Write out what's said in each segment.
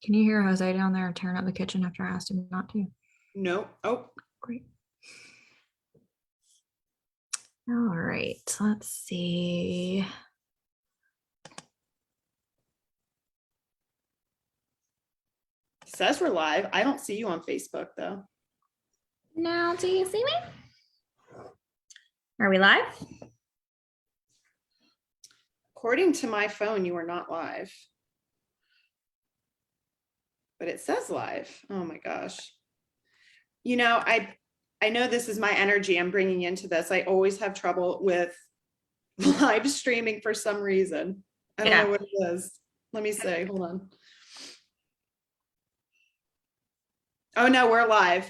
Can you hear Jose down there tearing up the kitchen after I asked him not to? No. Oh, Great. All right, let's see. says we're live. I don't see you on Facebook though. Now, do you see me? Are we live? According to my phone, you are not live. But it says live. Oh my gosh. You know, I know this is my energy I'm bringing into this. I always have trouble with live streaming for some reason. I don't know what it is. Let me see. Hold on. Oh no, we're live.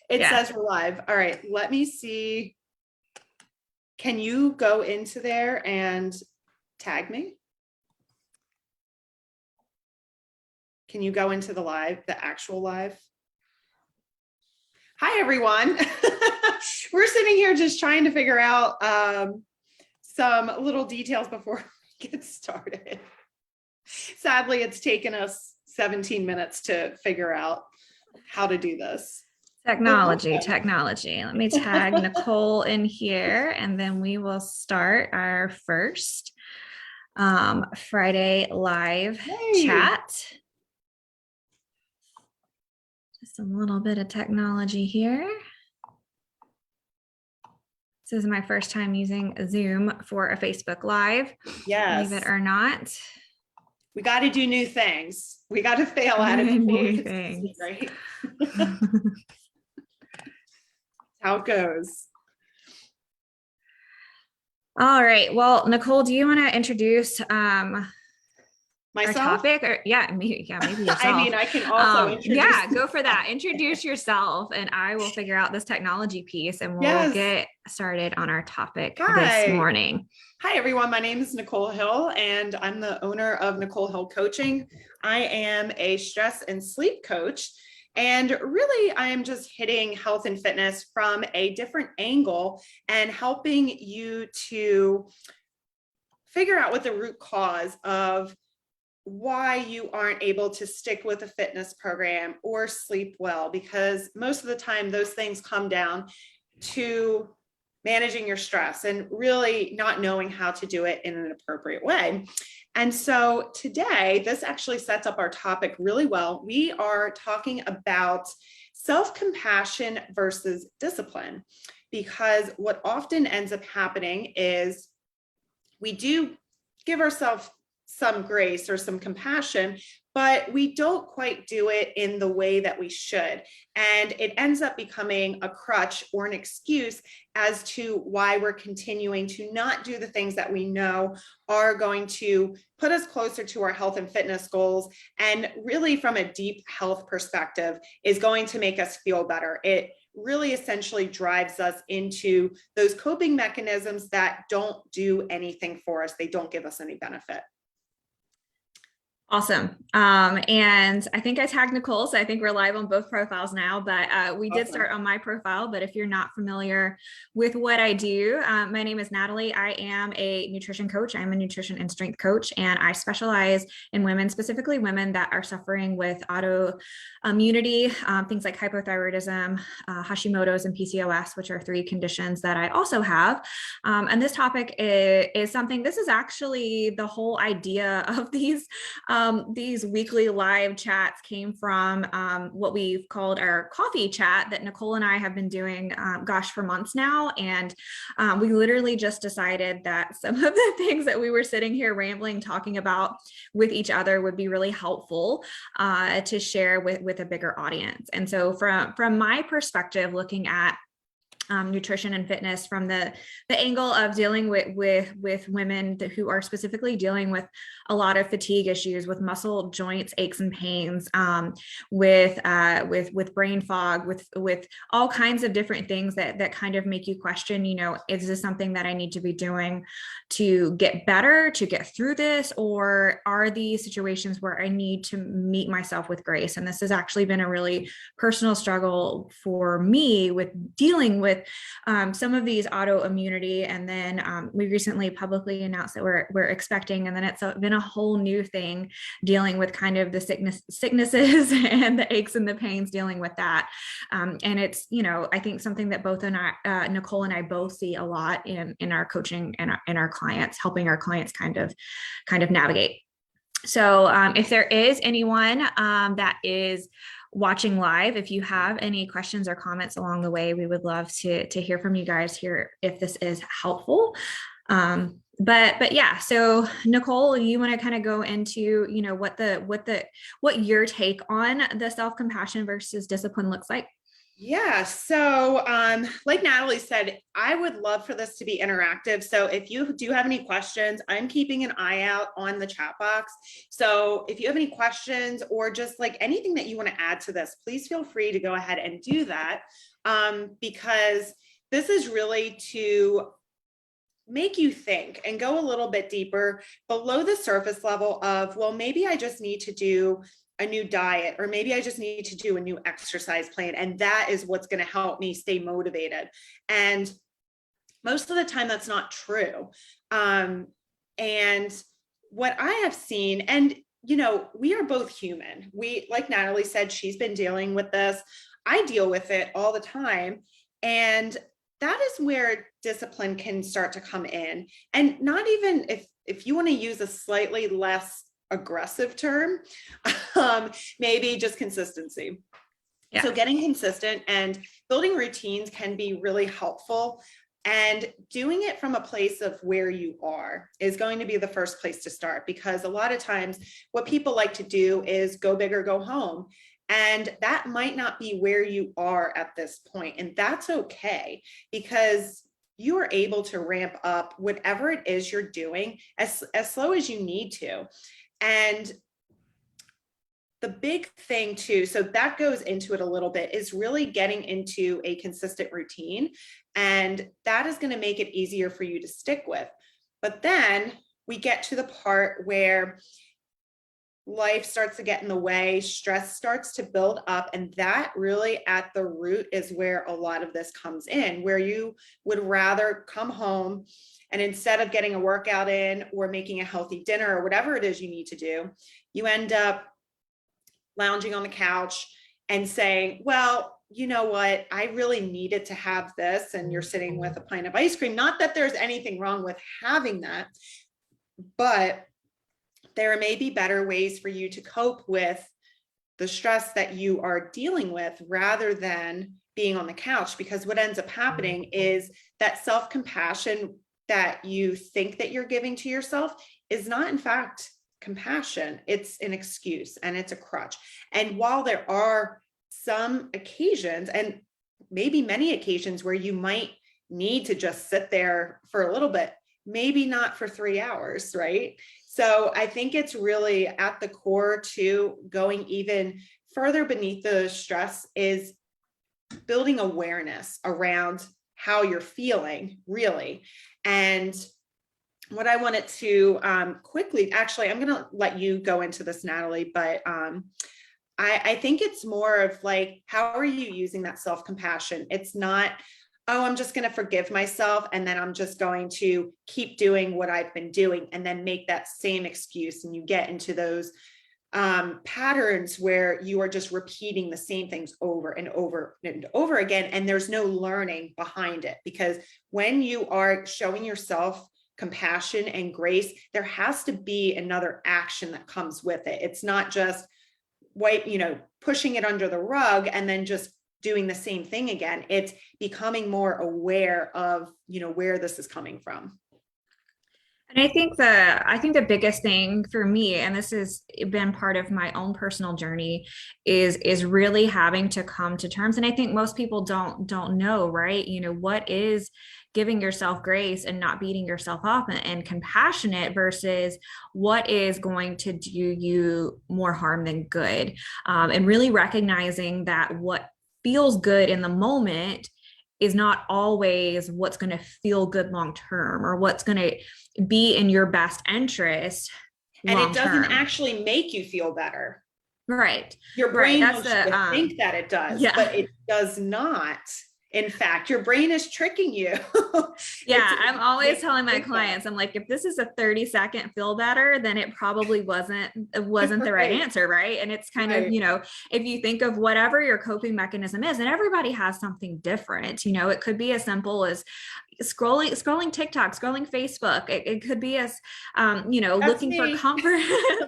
It says we're live. All right, let me see. Can you go into there and tag me? Can you go into the live, the actual live? Hi, everyone. We're sitting here just trying to figure out some little details before we get started. Sadly, it's taken us 17 minutes to figure out how to do this. Technology. Let me tag Nicole in here, and then we will start our first Friday live chat. Just a little bit of technology here. This is my first time using Zoom for a Facebook Live. Yes. Believe it or not. We got to do new things. We got to fail at it. New things. Right? How it goes. All right. Well, Nicole, do you want to introduce myself? Our topic? Or maybe yourself. I mean, I can also introduce. Go for that. Introduce yourself, and I will figure out this technology piece, and we'll get started on our topic this morning. Hi, everyone. My name is Nicole Hill, and I'm the owner of Nicole Hill Coaching. I am a stress and sleep coach. And really, I am just hitting health and fitness from a different angle and helping you to figure out what the root cause of why you aren't able to stick with a fitness program or sleep well, because most of the time those things come down to managing your stress and really not knowing how to do it in an appropriate way. And so today, this actually sets up our topic really well. We are talking about self-compassion versus discipline, because what often ends up happening is we do give ourselves some grace or some compassion, but we don't quite do it in the way that we should. And it ends up becoming a crutch or an excuse as to why we're continuing to not do the things that we know are going to put us closer to our health and fitness goals. And really, from a deep health perspective, is going to make us feel better. It really essentially drives us into those coping mechanisms that don't do anything for us. They don't give us any benefit. Awesome. And I think I tagged Nicole, so I think we're live on both profiles now, but we did start on my profile. But if you're not familiar with what I do, my name is Natalie. I am a nutrition coach. I'm a nutrition and strength coach, and I specialize in women, specifically women that are suffering with autoimmunity, things like hypothyroidism, Hashimoto's, and PCOS, which are 3 conditions that I also have. And this topic is something, this is actually the whole idea of these weekly live chats came from what we've called our coffee chat that Nicole and I have been doing, for months now. And we literally just decided that some of the things that we were sitting here rambling, talking about with each other would be really helpful to share with a bigger audience. And so from my perspective, looking at nutrition and fitness from the angle of dealing with women who are specifically dealing with a lot of fatigue issues, with muscle joints, aches and pains, with brain fog, with all kinds of different things that kind of make you question, is this something that I need to be doing to get better, to get through this, or are these situations where I need to meet myself with grace? And this has actually been a really personal struggle for me with dealing with with some of these autoimmunity. And then we recently publicly announced that we're expecting, and then it's been a whole new thing dealing with kind of the sicknesses and the aches and the pains dealing with that. And it's, I think something that both Nicole and I both see a lot in our coaching and our clients, helping our clients kind of navigate. So if there is anyone that is watching live, if you have any questions or comments along the way, we would love to hear from you guys here if this is helpful. But yeah, so Nicole, you want to kind of go into, what your take on the self-compassion versus discipline looks like? Yeah. So, like Natalie said, I would love for this to be interactive. So if you do have any questions, I'm keeping an eye out on the chat box. So if you have any questions or just like anything that you want to add to this, please feel free to go ahead and do that. Because this is really to make you think and go a little bit deeper below the surface level of, well, maybe I just need to do a new diet, or maybe I just need to do a new exercise plan. And that is what's going to help me stay motivated. And most of the time that's not true. And what I have seen, and we are both human. We, like Natalie said, she's been dealing with this. I deal with it all the time. And that is where discipline can start to come in. And not even if you want to use a slightly less aggressive term, maybe just consistency. Yeah. So getting consistent and building routines can be really helpful, and doing it from a place of where you are is going to be the first place to start, because a lot of times what people like to do is go big or go home. And that might not be where you are at this point. And that's okay, because you are able to ramp up whatever it is you're doing as slow as you need to. And the big thing too, so that goes into it a little bit, is really getting into a consistent routine. And that is going to make it easier for you to stick with. But then we get to the part where life starts to get in the way, stress starts to build up. And that really at the root is where a lot of this comes in, where you would rather come home and instead of getting a workout in or making a healthy dinner or whatever it is you need to do, you end up lounging on the couch and saying, well, you know what, I really needed to have this. And you're sitting with a pint of ice cream. Not that there's anything wrong with having that, but there may be better ways for you to cope with the stress that you are dealing with rather than being on the couch. Because what ends up happening is that self-compassion that you think that you're giving to yourself is not in fact compassion. It's an excuse and it's a crutch. And while there are some occasions, and maybe many occasions, where you might need to just sit there for a little bit, maybe not for 3 hours, right? So I think it's really at the core to going even further beneath the stress is building awareness around how you're feeling, really. And what I wanted to quickly, actually, I'm going to let you go into this, Natalie, but I think it's more of like, how are you using that self-compassion? It's not, oh, I'm just going to forgive myself and then I'm just going to keep doing what I've been doing and then make that same excuse. And you get into those patterns where you are just repeating the same things over and over and over again. And there's no learning behind it, because when you are showing yourself compassion and grace, there has to be another action that comes with it. It's not just pushing it under the rug and then just doing the same thing again. It's becoming more aware of, where this is coming from. And I think the biggest thing for me, and this has been part of my own personal journey, is really having to come to terms. And I think most people don't know, right? What is giving yourself grace and not beating yourself up, and compassionate versus what is going to do you more harm than good. And really recognizing that what feels good in the moment is not always what's going to feel good long term, or what's going to be in your best interest. And it doesn't actually make you feel better. Right. Your brain wants you to think that it does, yeah. But it does not. In fact, your brain is tricking you. Yeah, It's I'm always making telling you my think that. clients, I'm like, if this is a 30-second feel better, then it probably wasn't the right Right, answer, right? And it's kind of, right. if you think of whatever your coping mechanism is, and everybody has something different, it could be as simple as scrolling TikTok, scrolling Facebook. It could be as That's looking for me. comfort,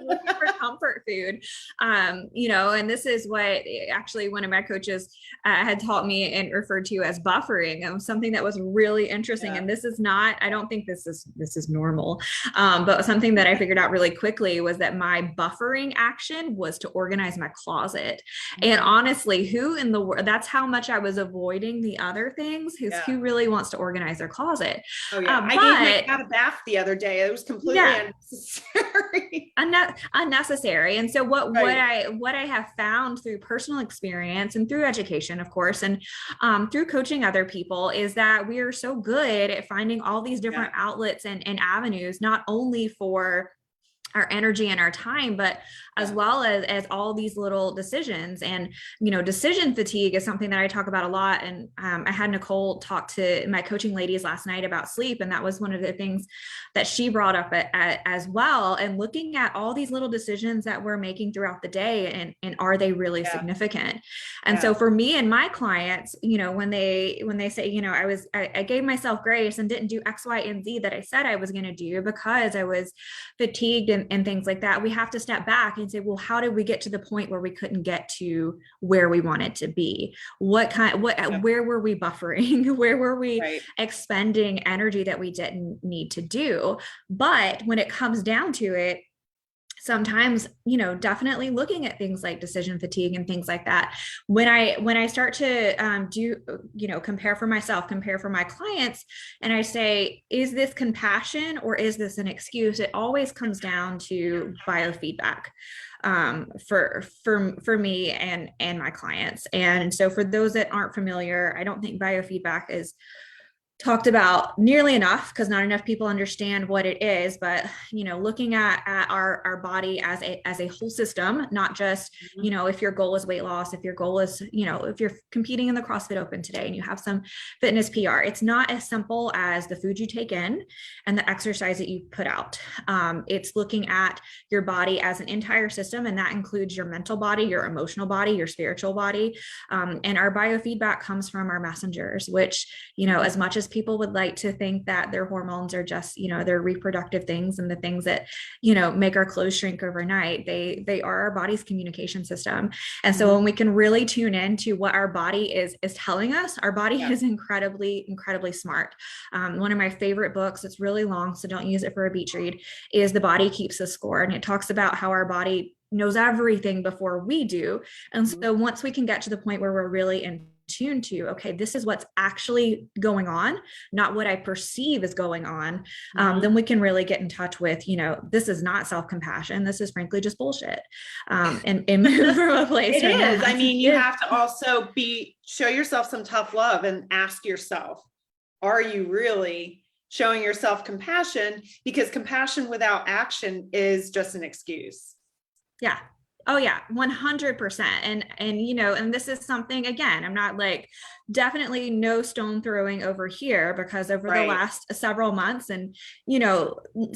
looking for comfort food. And this is what actually one of my coaches had taught me and referred to as buffering. Something that was really interesting. Yeah. And this is not, I don't think this is normal. But something that I figured out really quickly was that my buffering action was to organize my closet. And Mhm. honestly, who in the world, that's how much I was avoiding the other things, Yeah. who really wants to organize their closet. Oh yeah. I gave my But cat a bath the other day. It was completely yeah, unnecessary. unnecessary. And so Right. what I have found through personal experience and through education, of course, and through coaching other people, is that we are so good at finding all these Yeah. different outlets and avenues, not only for our energy and our time, but as Yeah. well as all these little decisions. And decision fatigue is something that I talk about a lot. And I had Nicole talk to my coaching ladies last night about sleep, and that was one of the things that she brought up as well. And looking at all these little decisions that we're making throughout the day, and are they really Yeah. significant? And so Yeah. for me and my clients, when they say, I gave myself grace and didn't do X, Y, and Z that I said I was going to do because I was fatigued and things like that, we have to step back and say, well, how did we get to the point where we couldn't get to where we wanted to be? Yeah. Where were we buffering? Where were we Right. expending energy that we didn't need to do? But when it comes down to it, sometimes definitely looking at things like decision fatigue and things like that, when I start to do compare for myself, compare for my clients, and I say, is this compassion or is this an excuse? It always comes down to biofeedback for me and my clients. And so for those that aren't familiar, I don't think biofeedback is talked about nearly enough, because not enough people understand what it is. But looking at our body as a whole system, not just if your goal is weight loss, if your goal is if you're competing in the CrossFit Open today and you have some fitness PR, it's not as simple as the food you take in and the exercise that you put out. It's looking at your body as an entire system, and that includes your mental body, your emotional body, your spiritual body. And our biofeedback comes from our messengers, which as much as people would like to think that their hormones are just their reproductive things and the things that make our clothes shrink overnight, they are our body's communication system. And so when we can really tune into what our body is telling us, our body is incredibly smart. One of my favorite books, it's really long, so don't use it for a beach read, is The Body Keeps the Score. And it talks about how our body knows everything before we do. And so once we can get to the point where we're really in tune to, okay, this is what's actually going on, not what I perceive is going on, then we can really get in touch with, this is not self-compassion. This is frankly just bullshit. And move from a place. It is. That. I mean, you have to also show yourself some tough love and ask yourself, are you really showing yourself compassion? Because compassion without action is just an excuse. Yeah. Oh yeah, 100%. And this is something, again, I'm not like, definitely no stone throwing over here, because over the last several months and,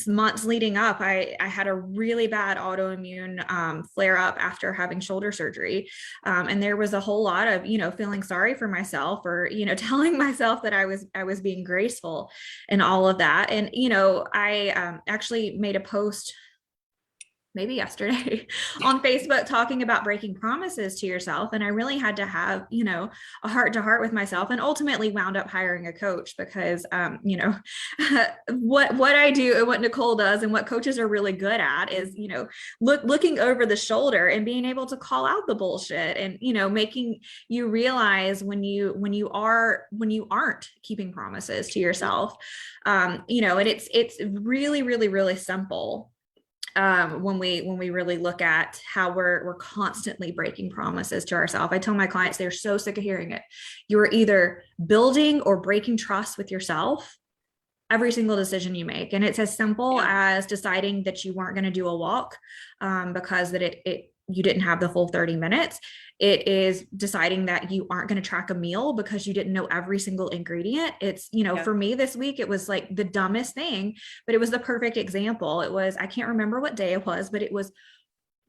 months leading up, I had a really bad autoimmune flare up after having shoulder surgery. And there was a whole lot of, feeling sorry for myself, or, telling myself that I was being graceful and all of that. And, I actually made a post maybe yesterday on Facebook talking about breaking promises to yourself. And I really had to have, a heart to heart with myself, and ultimately wound up hiring a coach because, what I do and what Nicole does and what coaches are really good at is, looking over the shoulder and being able to call out the bullshit, and, making you realize when you aren't keeping promises to yourself. And it's really, really, really simple. When we really look at how we're constantly breaking promises to ourselves. I tell my clients, they're so sick of hearing it. You're either building or breaking trust with yourself every single decision you make. And it's as simple as deciding that you weren't going to do a walk because that it you didn't have the full 30 minutes. It is deciding that you aren't going to track a meal because you didn't know every single ingredient. It's, Yeah. for me this week, it was like the dumbest thing, but it was the perfect example. It was, I can't remember what day it was, but it was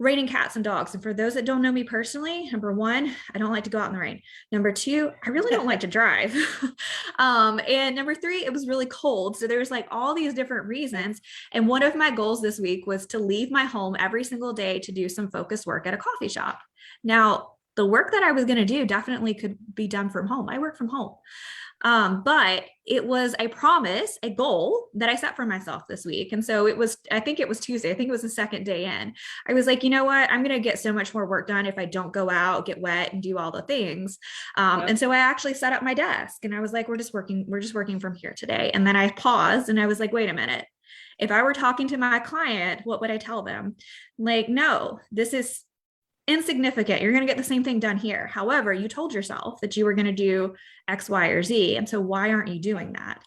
raining cats and dogs. And for those that don't know me personally, number one, I don't like to go out in the rain. Number two, I really don't like to drive. And number three, it was really cold. So there's like all these different reasons. And one of my goals this week was to leave my home every single day to do some focused work at a coffee shop. Now, the work that I was going to do definitely could be done from home. I work from home. But it was a promise, a goal that I set for myself this week. And so it was, I think it was Tuesday. I think it was the second day in. I was like, you know what? I'm going to get so much more work done if I don't go out, get wet, and do all the things. And so I actually set up my desk and I was like, we're just working from here today. And then I paused and I was like, wait a minute. If I were talking to my client, what would I tell them? Like, no, this is insignificant. You're going to get the same thing done here. However, you told yourself that you were going to do X, Y, or Z. And so why aren't you doing that?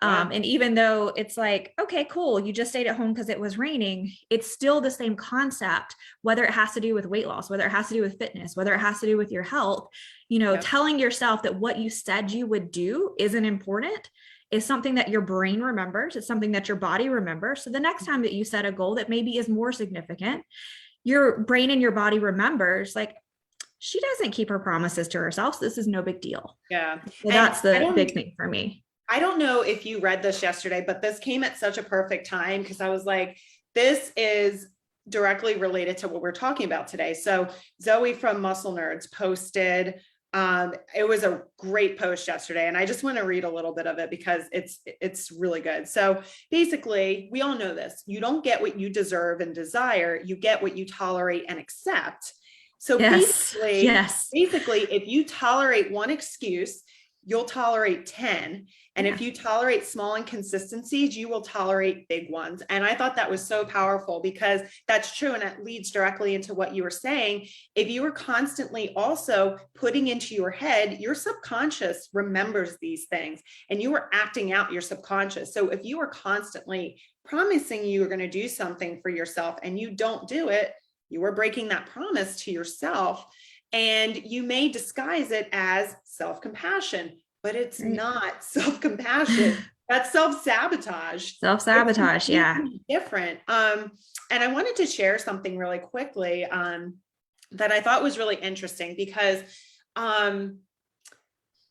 And even though it's like, okay, cool, you just stayed at home because it was raining, it's still the same concept, whether it has to do with weight loss, whether it has to do with fitness, whether it has to do with your health, telling yourself that what you said you would do isn't important is something that your brain remembers. It's something that your body remembers. So the next time that you set a goal that maybe is more significant, your brain and your body remembers like, she doesn't keep her promises to herself. So this is no big deal. Yeah. So that's the big thing for me. I don't know if you read this yesterday, but this came at such a perfect time because I was like, this is directly related to what we're talking about today. So Zoe from Muscle Nerds posted, it was a great post yesterday, and I just want to read a little bit of it because it's really good. So basically, we all know this. You don't get what you deserve and desire. You get what you tolerate and accept. So basically, if you tolerate one excuse, you'll tolerate 10. And if you tolerate small inconsistencies, you will tolerate big ones. And I thought that was so powerful because that's true. And it leads directly into what you were saying. If you are constantly also putting into your head, your subconscious remembers these things and you are acting out your subconscious. So if you are constantly promising you are going to do something for yourself and you don't do it, you are breaking that promise to yourself. And you may disguise it as self-compassion, but it's not self-compassion. That's self-sabotage. Self-sabotage, yeah. Different. And I wanted to share something really quickly that I thought was really interesting because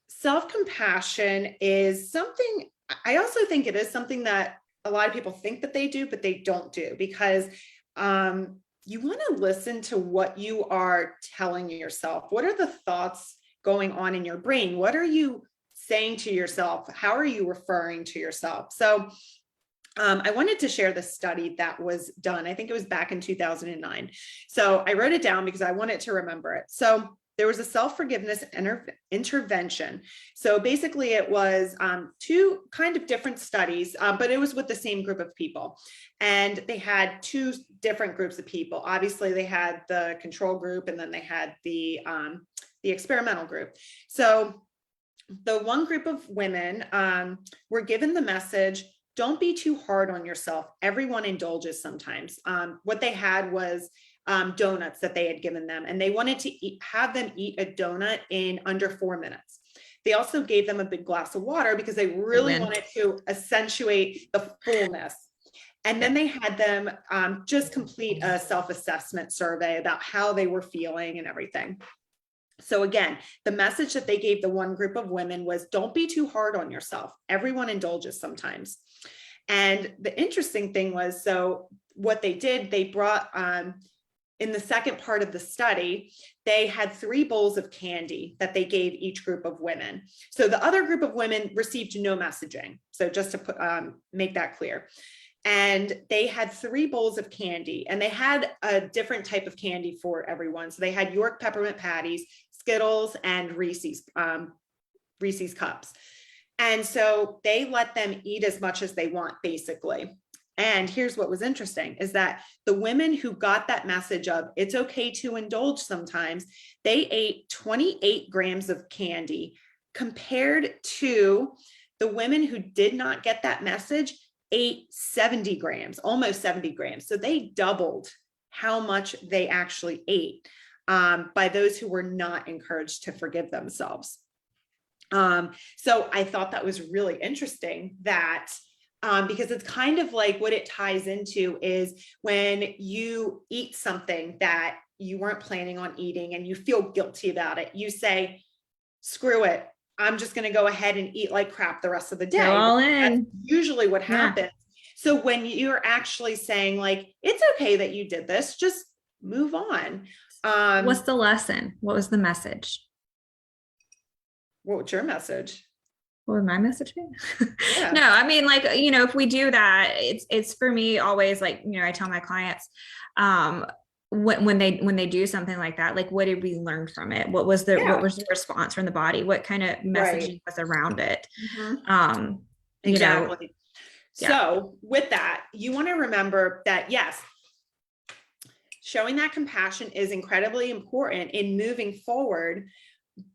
self-compassion is something, I also think it is something that a lot of people think that they do, but they don't do because you want to listen to what you are telling yourself. What are the thoughts going on in your brain? What are you saying to yourself? How are you referring to yourself? So I wanted to share the study that was done. I think it was back in 2009. So I wrote it down because I wanted to remember it. So there was a self-forgiveness intervention. So basically it was two kind of different studies, but it was with the same group of people. And they had two different groups of people. Obviously they had the control group and then they had the experimental group. So the one group of women were given the message, don't be too hard on yourself. Everyone indulges sometimes. What they had was donuts that they had given them, and they wanted to have them eat a donut in under 4 minutes. They also gave them a big glass of water because they really wanted to accentuate the fullness. And then they had them just complete a self-assessment survey about how they were feeling and everything. So again, the message that they gave the one group of women was, don't be too hard on yourself. Everyone indulges sometimes. And the interesting thing was, so what they did, they brought in the second part of the study, they had 3 bowls of candy that they gave each group of women. So the other group of women received no messaging. So just to make that clear. And they had 3 bowls of candy, and they had a different type of candy for everyone. So they had York peppermint patties, Skittles, and Reese's cups. And so they let them eat as much as they want, basically. And here's what was interesting is that the women who got that message of it's okay to indulge sometimes, they ate 28 grams of candy compared to the women who did not get that message ate 70 grams, almost 70 grams. So they doubled how much they actually ate by those who were not encouraged to forgive themselves. So I thought that was really interesting that because it's kind of like what it ties into is when you eat something that you weren't planning on eating and you feel guilty about it, you say, screw it. I'm just going to go ahead and eat like crap the rest of the day. Go all That's in. usually what Yeah. happens. So when you're actually saying like, it's okay that you did this, just move on. What's the lesson? What was the message? What was your message? What would my message be? Yeah. No, I mean, like, you know, if we do that, it's for me always like, you know, I tell my clients, when they do something like that, like, what did we learn from it? What was the response from the body? What kind of messaging was around it? You know, Exactly. So with that, you want to remember that, yes, showing that compassion is incredibly important in moving forward,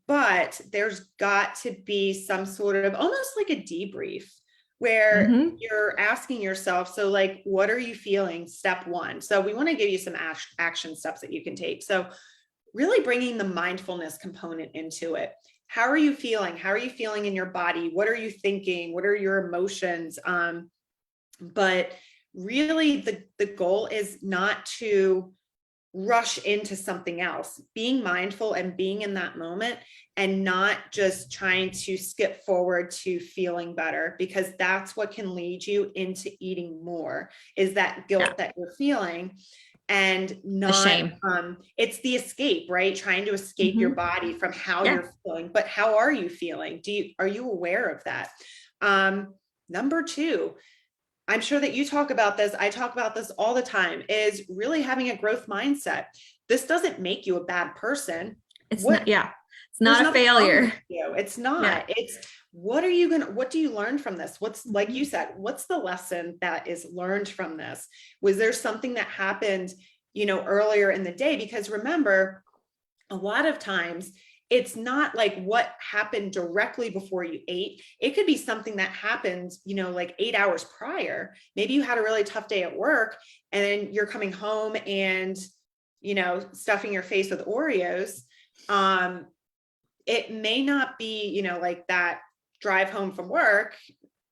but there's got to be some sort of almost like a debrief where you're asking yourself, so like, what are you feeling? Step one. So we want to give you some action steps that you can take. So really bringing the mindfulness component into it. How are you feeling? How are you feeling in your body? What are you thinking? What are your emotions? But really the goal is not to rush into something else, being mindful and being in that moment and not just trying to skip forward to feeling better, because that's what can lead you into eating more, is that guilt that you're feeling and not the shame. It's the escape, right? Trying to escape your body from how you're feeling, but how are you feeling? Are you aware of that? Number two, I'm sure that you talk about this, I talk about this all the time, is really having a growth mindset. This doesn't make you a bad person. It's not a failure. It's not. It's what do you learn from this? What's, like you said, what's the lesson that is learned from this? Was there something that happened, you know, earlier in the day? Because remember, a lot of times it's not like what happened directly before you ate. It could be something that happened, you know, like 8 hours prior. Maybe you had a really tough day at work and then you're coming home and, you know, stuffing your face with Oreos. It may not be, you know, like that drive home from work,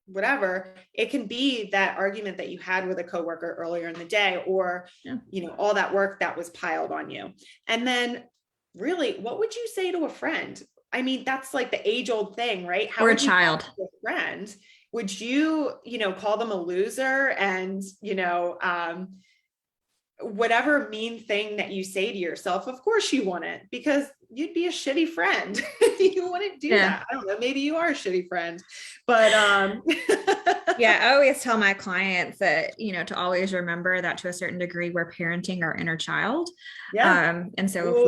whatever. It can be that argument that you had with a coworker earlier in the day, or, you know, all that work that was piled on you. And then really, what would you say to a friend? I mean, that's like the age old thing, right? How or a child. A friend, would you, you know, call them a loser and, you know, whatever mean thing that you say to yourself, of course you wouldn't, because you'd be a shitty friend. You wouldn't do that. I don't know, maybe you are a shitty friend, but I always tell my clients that, you know, to always remember that to a certain degree, we're parenting our inner child. And so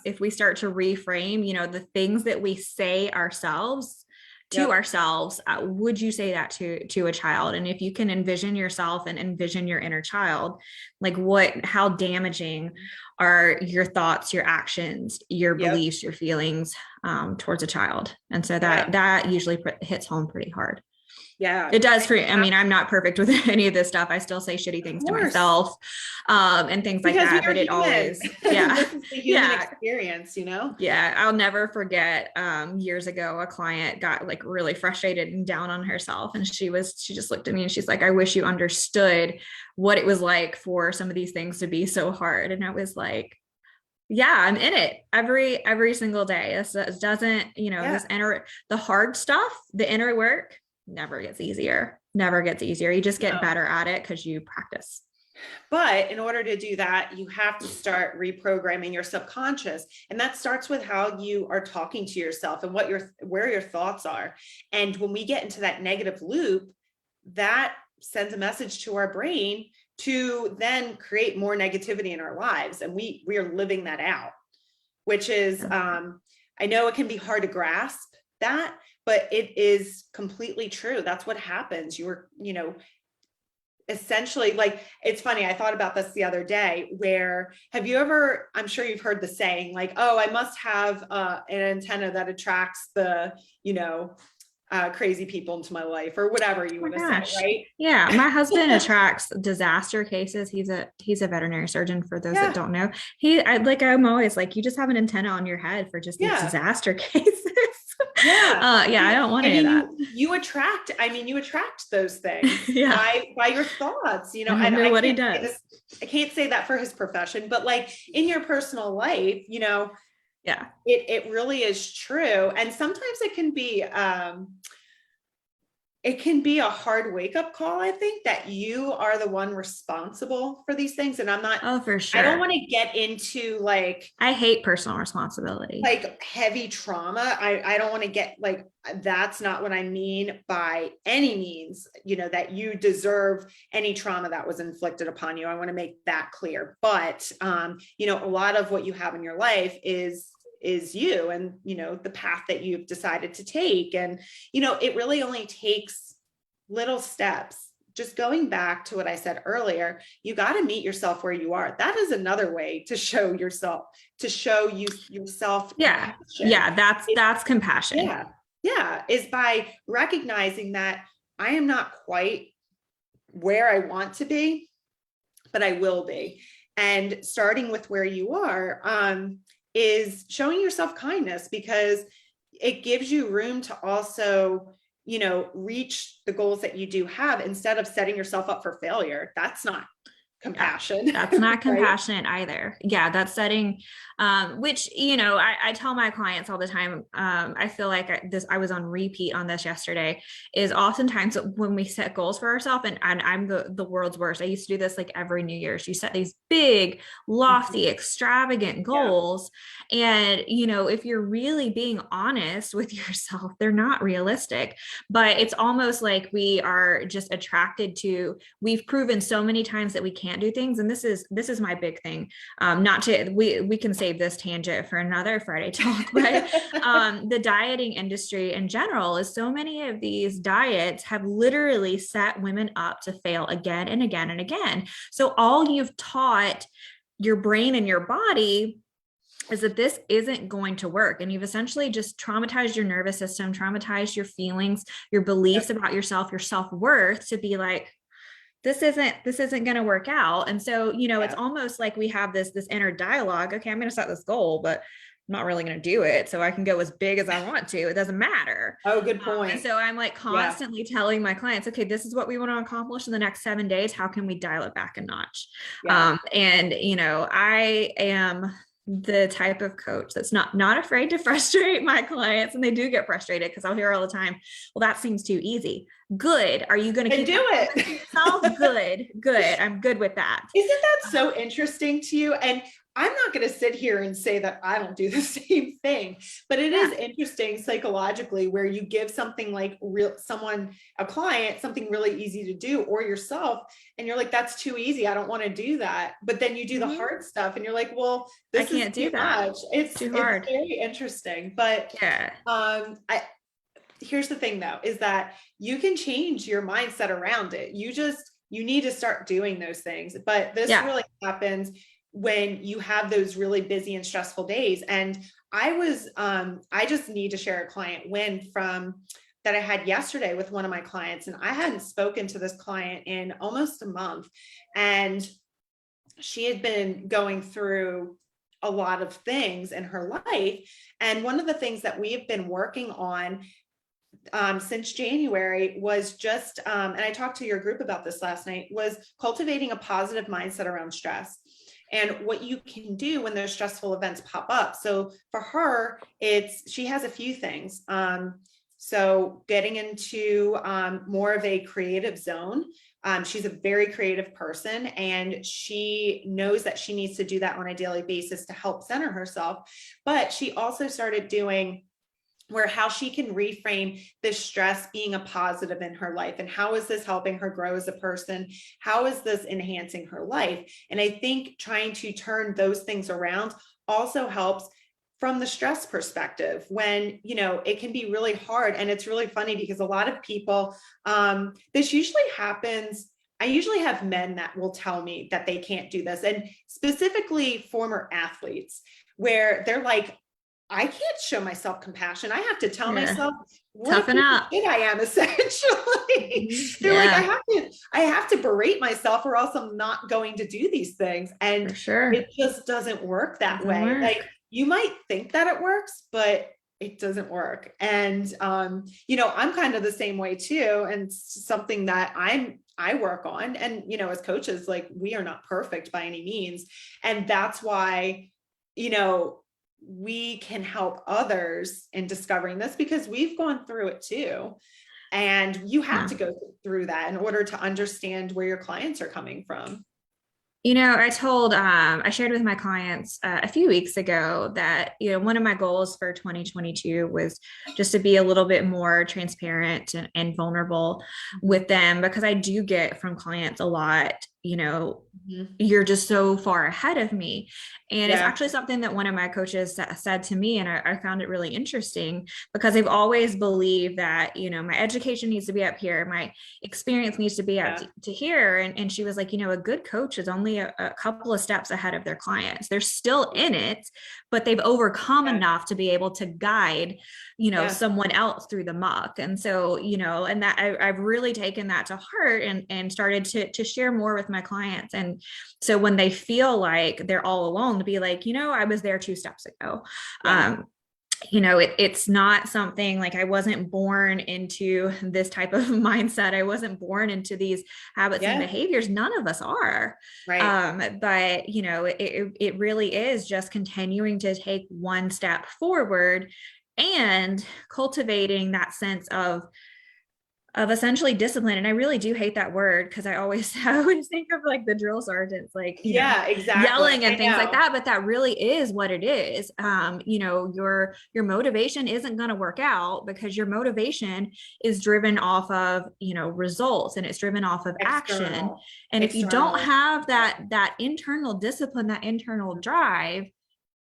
if we start to reframe, you know, the things that we say ourselves to ourselves, would you say that to a child? And if you can envision yourself and envision your inner child, like how damaging are your thoughts, your actions, your beliefs, your feelings towards a child? And so that usually hits home pretty hard. Yeah, it does. I mean, I'm not perfect with any of this stuff. I still say shitty things to myself and things like that, but it always, this is the human experience, you know? Yeah. I'll never forget years ago, a client got like really frustrated and down on herself. And she just looked at me and she's like, I wish you understood what it was like for some of these things to be so hard. And I was like, yeah, I'm in it every single day. This doesn't, you know, the hard stuff, the inner work never gets easier. You just get better at it because you practice. But in order to do that, you have to start reprogramming your subconscious. And that starts with how you are talking to yourself and where your thoughts are. And when we get into that negative loop, that sends a message to our brain to then create more negativity in our lives. And we are living that out, which is, I know it can be hard to grasp that, but it is completely true. That's what happens. You're, you know, essentially, like, it's funny. I thought about this the other day where, I'm sure you've heard the saying like, oh, I must have an antenna that attracts the, you know, crazy people into my life or whatever you Oh want my to say, gosh. right? Yeah, my husband attracts disaster cases. He's a veterinary surgeon for those that Yeah, don't know. I'm always like, you just have an antenna on your head for just these yeah, disaster cases. yeah. Yeah, I don't want I any of mean, that. you attract those things Yeah. by your thoughts. I don't know I what he can't say does. this, I can't say that for his profession, but like in your personal life, Yeah. it really is true. And sometimes it can be a hard wake up call, I think, that you are the one responsible for these things. And Oh, for I don't want sure. to get into I hate personal responsibility. like heavy trauma. I don't want to get like, that's not what I mean by any means, that you deserve any trauma that was inflicted upon you. I want to make that clear. But, a lot of what you have in your life is you and, the path that you've decided to take. And, it really only takes little steps. Just going back to what I said earlier, you got to meet yourself where you are. That is another way to show yourself, to show you yourself Yeah. compassion. Yeah, that's compassion. Yeah. Yeah. Is by recognizing that I am not quite where I want to be, but I will be. And starting with where you are, is showing yourself kindness, because it gives you room to also, reach the goals that you do have instead of setting yourself up for failure. That's not Yeah, compassion. that's not Right? compassionate either. Yeah, that's setting, which, I tell my clients all the time, I feel like I was on repeat on this yesterday, is oftentimes when we set goals for ourselves, and I'm the world's worst. I used to do this like every New Year's. You set these big, lofty, extravagant Yeah. goals. And, if you're really being honest with yourself, they're not realistic, but it's almost like we are just attracted to, we've proven so many times that we can't do things. And this is my big thing. Not to, we can save this tangent for another Friday talk, but the dieting industry in general is, so many of these diets have literally set women up to fail again and again and again. So all you've taught your brain and your body is that this isn't going to work. And you've essentially just traumatized your nervous system, traumatized your feelings, your beliefs about yourself, your self-worth, to be like, this isn't going to work out. And so, it's almost like we have this inner dialogue. Okay, I'm going to set this goal, but I'm not really going to do it. So I can go as big as I want to. It doesn't matter. Oh, good And point. so I'm like constantly telling my clients, okay, this is what we want to accomplish in the next 7 days. How can we dial it back a notch? Yeah. And I am the type of coach that's not afraid to frustrate my clients, and they do get frustrated because I'll hear all the time, well, that seems too easy. Good. Are you going to keep do it to yourself? Good. I'm good with that. Isn't that so interesting to you? And I'm not going to sit here and say that I don't do the same thing, but it is interesting psychologically, where you give something like a client, something really easy to do, or yourself, and you're like, that's too easy. I don't want to do that. But then you do the hard stuff and you're like, well, this I can't do that. much. It's too hard. It's very interesting. But yeah. Here's the thing though, is that you can change your mindset around it. You need to start doing those things. But this really happens when you have those really busy and stressful days. And I just need to share a client win from that I had yesterday with one of my clients. And I hadn't spoken to this client in almost a month. And she had been going through a lot of things in her life. And one of the things that we have been working on since January was just, and I talked to your group about this last night, was cultivating a positive mindset around stress and what you can do when those stressful events pop up. So for her, she has a few things. So getting into more of a creative zone. She's a very creative person, and she knows that she needs to do that on a daily basis to help center herself. But she also started doing how she can reframe this stress being a positive in her life. And how is this helping her grow as a person? How is this enhancing her life? And I think trying to turn those things around also helps from the stress perspective, when, it can be really hard. And it's really funny because a lot of people, this usually happens. I usually have men that will tell me that they can't do this, and specifically former athletes, where they're like, I can't show myself compassion. I have to tell Yeah. myself what a Toughen piece of up. shit I am, essentially. Mhm. They're like, Yeah, I have to berate myself or else I'm not going to do these things. for And sure. it just doesn't work that Doesn't way. Like work. you might think that it works, but it doesn't work. And I'm kind of the same way too. And something that I work on. And as coaches, like we are not perfect by any means. And that's why, you know, we can help others in discovering this because we've gone through it too. And you have Yeah. to go through that in order to understand where your clients are coming from. I shared with my clients a few weeks ago that, one of my goals for 2022 was just to be a little bit more transparent and vulnerable with them because I do get from clients a lot, Mhm. you're just so far ahead of me. And it's Yeah. actually something that one of my coaches said to me, and I found it really interesting because I've always believed that, my education needs to be up here, my experience needs to be up Yeah. to here. And she was like, a good coach is only a couple of steps ahead of their clients. They're still in it, but they've overcome Yeah. enough to be able to guide, Yeah. someone else through the muck. And so, and that I've really taken that to heart and started to share more with my clients. And so when they feel like they're all alone, to be like, I was there 2 steps ago. Yeah. It's not something like I wasn't born into this type of mindset. I wasn't born into these habits and Yeah. behaviors. None of us are. Right. But it really is just continuing to take one step forward and cultivating that sense of essentially discipline. And I really do hate that word because I always think of like the drill sergeants, like, Yeah, exactly. yelling and I things like know. that. But that really is what it is. Your motivation isn't going to work out because your motivation is driven off of, results, and it's driven off of action. External. And if you don't External. have that internal discipline, that internal drive,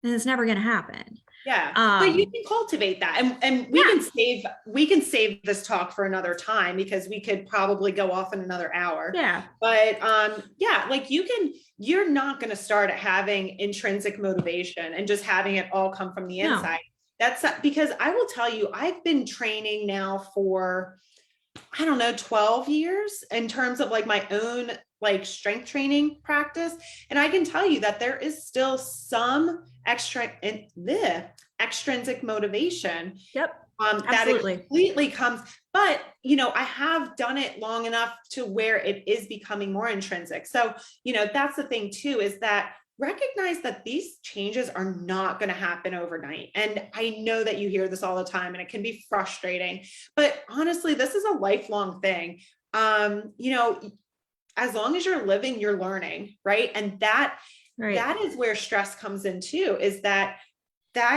then it's never going to happen. Yeah, but you Um, can cultivate that, and yeah, we can save this talk for another time because we could probably go off in another hour. yeah, But yeah, like you're not going to start at having intrinsic motivation and just having it all come from the no, inside. That's because I will tell you, I've been training now for I don't know, 12 years in terms of like my own like strength training practice. And I can tell you that there is still some extrinsic motivation yep, that it absolutely. completely comes, but I have done it long enough to where it is becoming more intrinsic. So, that's the thing too, is that recognize that these changes are not going to happen overnight. And I know that you hear this all the time and it can be frustrating, but honestly, this is a lifelong thing. As long as you're living, you're learning, right? And Right. that is where stress comes in too, is that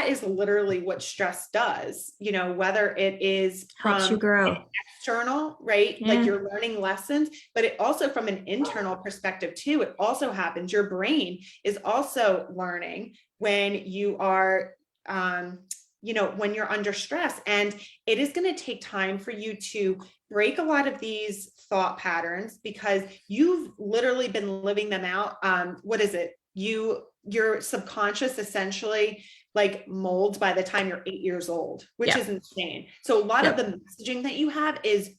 is literally what stress does, whether it is Helps you from grow. external, right? Like Yeah. you're learning lessons, but it also from an internal perspective too, it also happens. Your brain is also learning when you are, when you're under stress. And it is going to take time for you to break a lot of these thought patterns because you've literally been living them out. What is it? Your subconscious essentially like molds by the time you're 8 years old, which Yep. is insane. So a lot of Yep. the messaging that you have is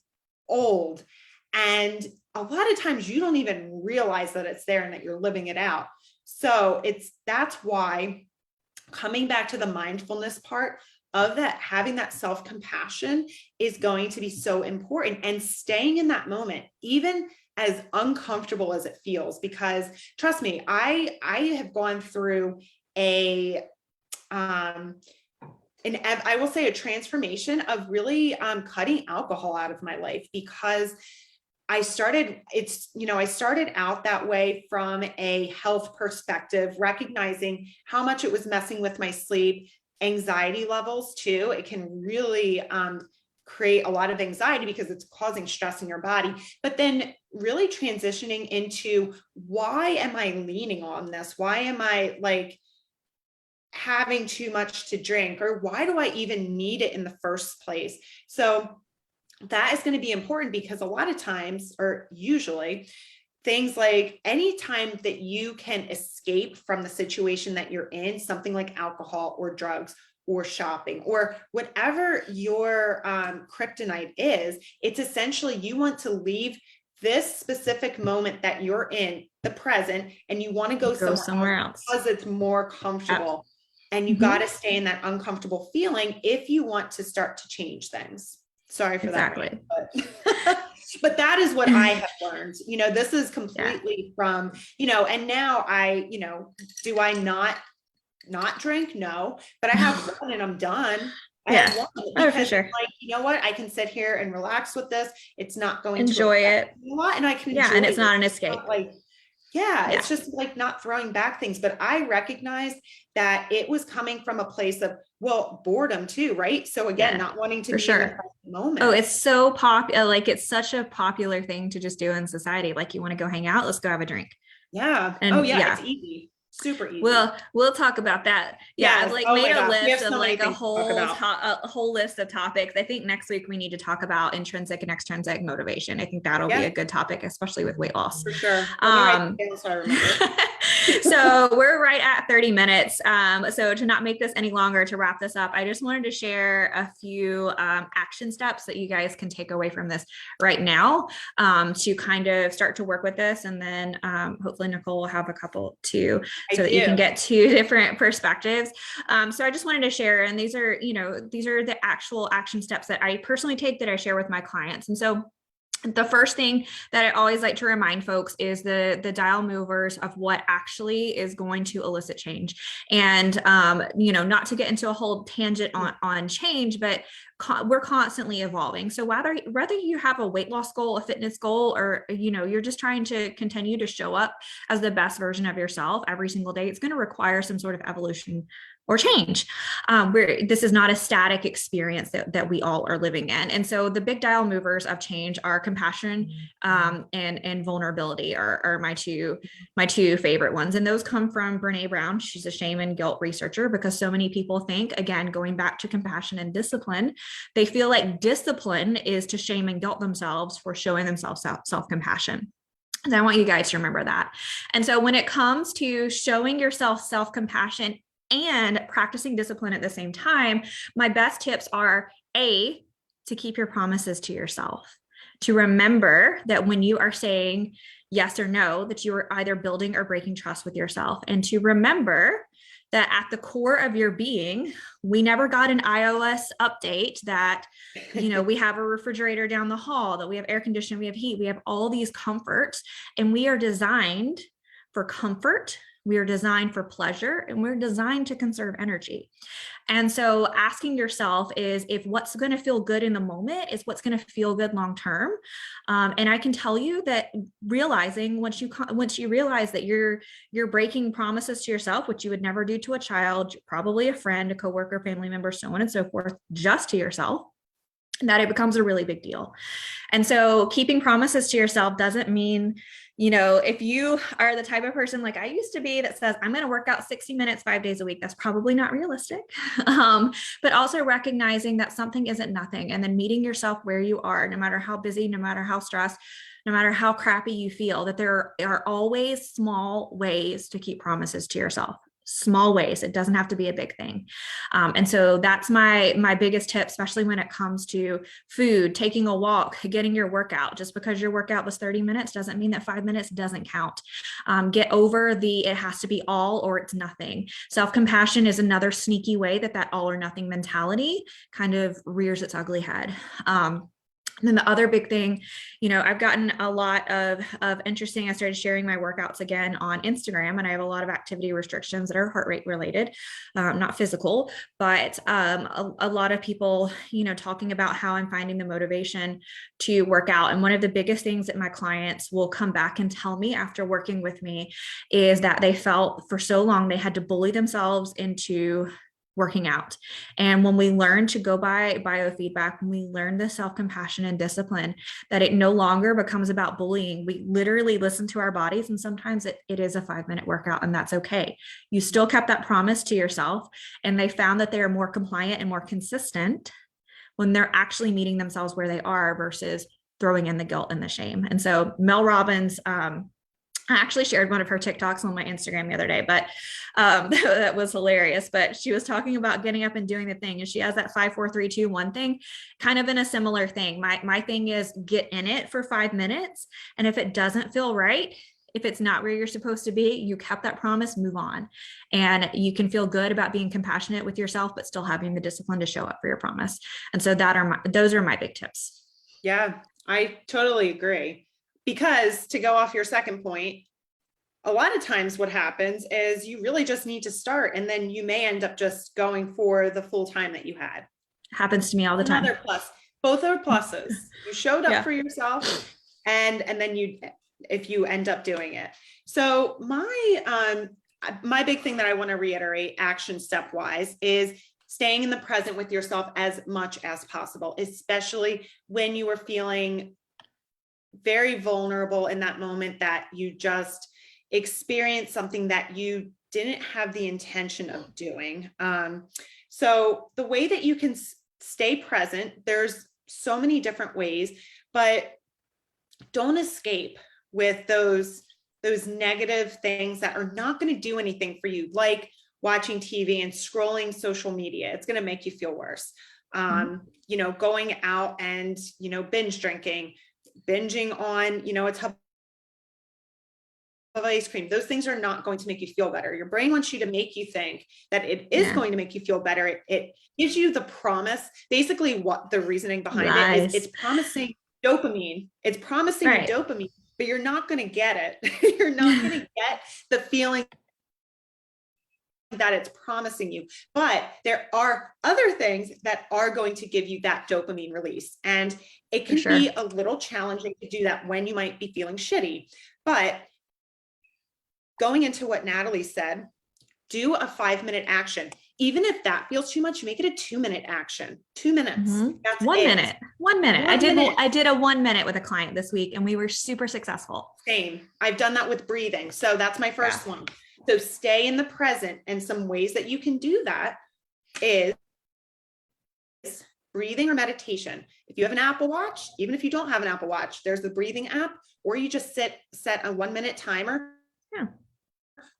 old. And a lot of times you don't even realize that it's there and that you're living it out. So that's why coming back to the mindfulness part of that, having that self-compassion is going to be so important, and staying in that moment, even as uncomfortable as it feels, because trust me, I have gone through a and I will say a transformation of really cutting alcohol out of my life because I started out that way from a health perspective, recognizing how much it was messing with my sleep, anxiety levels too. It can really create a lot of anxiety because it's causing stress in your body, but then really transitioning into why am I leaning on this? Why am I like having too much to drink, or why do I even need it in the first place? So that is going to be important because a lot of times, or usually, things like anytime that you can escape from the situation that you're in, something like alcohol or drugs or shopping or whatever your kryptonite is, it's essentially you want to leave this specific moment that you're in the present and you want to go somewhere else because it's more comfortable. And you got to stay in that uncomfortable feeling if you want to start to change things. Sorry for that. But that is what I have learned. This is completely from, and now I, do I not drink? No, but I have one and I'm done. I have one because for sure. like, you know what? I can sit here and relax with this. It's not going enjoy to it. A lot, and I can enjoy and it's it. not an escape. It's just like not throwing back things. But I recognized that it was coming from a place of, boredom too, right? So again, not wanting to be in the moment. Oh, it's so popular. Like it's such a popular thing to just do in society. Like you want to go hang out, let's go have a drink. Yeah. And it's easy. Super easy. We'll talk about that. I've made a list of like a whole list of topics. I think next week we need to talk about intrinsic and extrinsic motivation. I think that'll be a good topic, especially with weight loss. For sure. So we're right at 30 minutes. So to not make this any longer, to wrap this up, I just wanted to share a few action steps that you guys can take away from this right now to kind of start to work with this. And then hopefully Nicole will have a couple too, so that you can get two different perspectives. So I just wanted to share, and these are the actual action steps that I personally take that I share with my clients. And so the first thing that I always like to remind folks is the dial movers of what actually is going to elicit change. And, not to get into a whole tangent on change, but we're constantly evolving. So whether you have a weight loss goal, a fitness goal, or, you're just trying to continue to show up as the best version of yourself every single day, it's going to require some sort of evolution or change. This is not a static experience that we all are living in. And so the big dial movers of change are compassion and vulnerability are my two favorite ones. And those come from Brene Brown. She's a shame and guilt researcher, because so many people think, again, going back to compassion and discipline, they feel like discipline is to shame and guilt themselves for showing themselves self-compassion. And I want you guys to remember that. And so when it comes to showing yourself self-compassion and practicing discipline at the same time, my best tips are to keep your promises to yourself, to remember that when you are saying yes or no, that you are either building or breaking trust with yourself, and to remember that at the core of your being, we never got an iOS update that, we have a refrigerator down the hall, that we have air conditioning, we have heat, we have all these comforts, and we are designed for comfort. We are designed for pleasure, and we're designed to conserve energy. And so asking yourself is if what's going to feel good in the moment is what's going to feel good long-term. And I can tell you that realizing once you realize that you're breaking promises to yourself, which you would never do to a child, probably a friend, a coworker, family member, so on and so forth, just to yourself, that it becomes a really big deal. And so keeping promises to yourself doesn't mean, if you are the type of person like I used to be that says, I'm going to work out 60 minutes, 5 days a week, that's probably not realistic. But also recognizing that something isn't nothing, and then meeting yourself where you are, no matter how busy, no matter how stressed, no matter how crappy you feel, that there are always small ways to keep promises to yourself. Small ways. It doesn't have to be a big thing. And so that's my biggest tip, especially when it comes to food, taking a walk, getting your workout. Just because your workout was 30 minutes doesn't mean that 5 minutes doesn't count. Get over it has to be all or it's nothing. Self-compassion is another sneaky way that all or nothing mentality kind of rears its ugly head. And then the other big thing, I've gotten a lot of interesting. I started sharing my workouts again on Instagram, and I have a lot of activity restrictions that are heart rate related, not physical, but a lot of people, talking about how I'm finding the motivation to work out. And one of the biggest things that my clients will come back and tell me after working with me is that they felt for so long they had to bully themselves into working out. And when we learn to go by biofeedback, when we learn the self-compassion and discipline, that it no longer becomes about bullying, we literally listen to our bodies. And sometimes it is a 5-minute workout, and that's okay. You still kept that promise to yourself, and they found that they are more compliant and more consistent when they're actually meeting themselves where they are versus throwing in the guilt and the shame. And so Mel Robbins, I actually shared one of her TikToks on my Instagram the other day, but that was hilarious. But she was talking about getting up and doing the thing, and she has that 5, 4, 3, 2, 1 thing, kind of in a similar thing. My thing is get in it for 5 minutes, and if it doesn't feel right, if it's not where you're supposed to be, you kept that promise, move on, and you can feel good about being compassionate with yourself, but still having the discipline to show up for your promise. And so those are my big tips. Yeah, I totally agree. Because to go off your second point, a lot of times what happens is you really just need to start, and then you may end up just going for the full time that you had. Happens to me all the time. Another plus. Both are pluses. You showed up Yeah. for yourself, and then if you end up doing it. So my big thing that I want to reiterate, action step wise, is staying in the present with yourself as much as possible, especially when you are feeling very vulnerable in that moment that you just experienced something that you didn't have the intention of doing. So the way that you can stay present, there's so many different ways, but don't escape with those negative things that are not going to do anything for you, like watching TV and scrolling social media. It's going to make you feel worse. Going out and, binge drinking, binging on, a tub of ice cream. Those things are not going to make you feel better. Your brain wants you to make you think that it is going to make you feel better. It gives you the promise. Basically, what the reasoning behind it is, it's promising dopamine. It's promising you dopamine, but you're not going to get it. You're not going to get the feeling that it's promising you. But there are other things that are going to give you that dopamine release. And it can be a little challenging to do that when you might be feeling shitty. But going into what Natalie said, do a 5-minute action. Even if that feels too much, make it a 2-minute action. 2 minutes. That's 1 minute. 1 minute. I did a 1 minute with a client this week, and we were super successful. Same. I've done that with breathing. So that's my first one. So stay in the present, and some ways that you can do that is breathing or meditation. If you have an Apple Watch, even if you don't have an Apple Watch, there's the breathing app, or you just set a 1-minute timer. Yeah.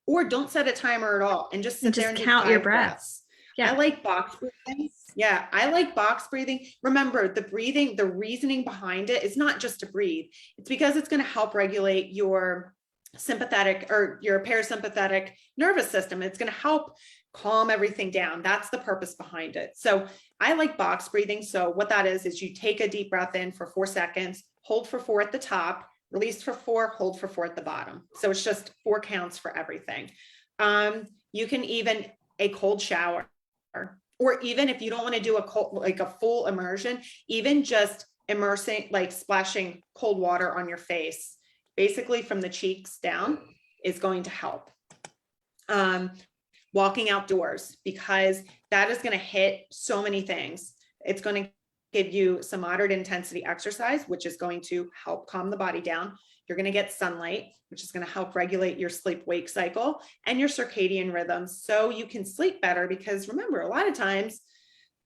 Or don't set a timer at all and just sit there and count your breaths. Yeah. I like box breathing. Yeah. I like box breathing. Remember, the breathing, the reasoning behind it is not just to breathe. It's because it's going to help regulate your sympathetic or your parasympathetic nervous system. It's going to help calm everything down. That's the purpose behind it. So I like box breathing. So what that is you take a deep breath in for 4 seconds, hold for 4 at the top, release for 4, hold for 4 at the bottom. So it's just 4 counts for everything. You can even a cold shower, or even if you don't want to do a full immersion, even just immersing, like splashing cold water on your face, basically from the cheeks down, is going to help. Walking outdoors, because that is going to hit so many things. It's going to give you some moderate intensity exercise, which is going to help calm the body down. You're going to get sunlight, which is going to help regulate your sleep-wake cycle and your circadian rhythms, so you can sleep better. Because remember, a lot of times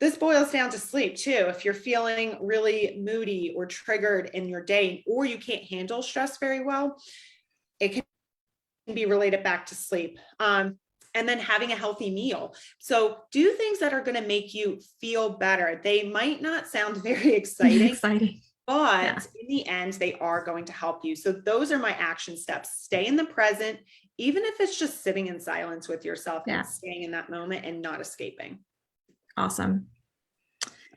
this boils down to sleep too. If you're feeling really moody or triggered in your day, or you can't handle stress very well, it can be related back to sleep. And then having a healthy meal. So do things that are going to make you feel better. They might not sound very exciting, but in the end, they are going to help you. So those are my action steps. Stay in the present, even if it's just sitting in silence with yourself and staying in that moment and not escaping. Awesome.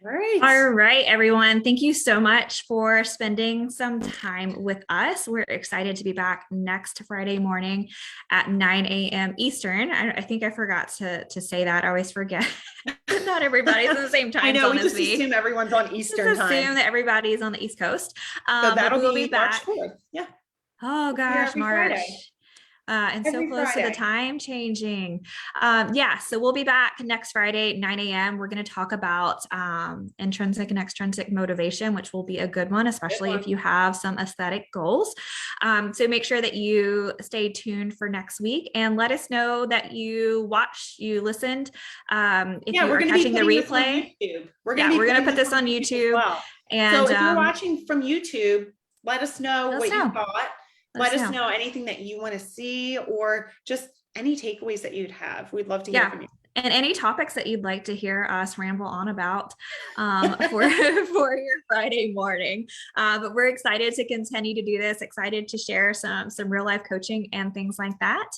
All right, everyone. Thank you so much for spending some time with us. We're excited to be back next Friday morning at 9 a.m. Eastern. I think I forgot to say that. I always forget. Not everybody's on the same time. I know, we just assume everyone's on Eastern time. Assume that everybody's on the East Coast. So that'll be back. March 4th. Yeah. Oh gosh, March. Friday. And so close to the time changing. So we'll be back next Friday, 9 a.m. We're going to talk about intrinsic and extrinsic motivation, which will be a good one, especially if you have some aesthetic goals. So make sure that you stay tuned for next week, and let us know that you listened. If you're catching the replay, we're going to put this on YouTube. Well. And so if you're watching from YouTube, let us know what you thought. let us know anything that you want to see or just any takeaways that you'd have. We'd love to hear from you. And any topics that you'd like to hear us ramble on about for your Friday morning. But we're excited to continue to do this, excited to share some real life coaching and things like that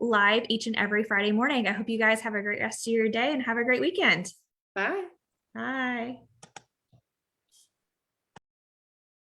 live each and every Friday morning. I hope you guys have a great rest of your day and have a great weekend. Bye. Bye.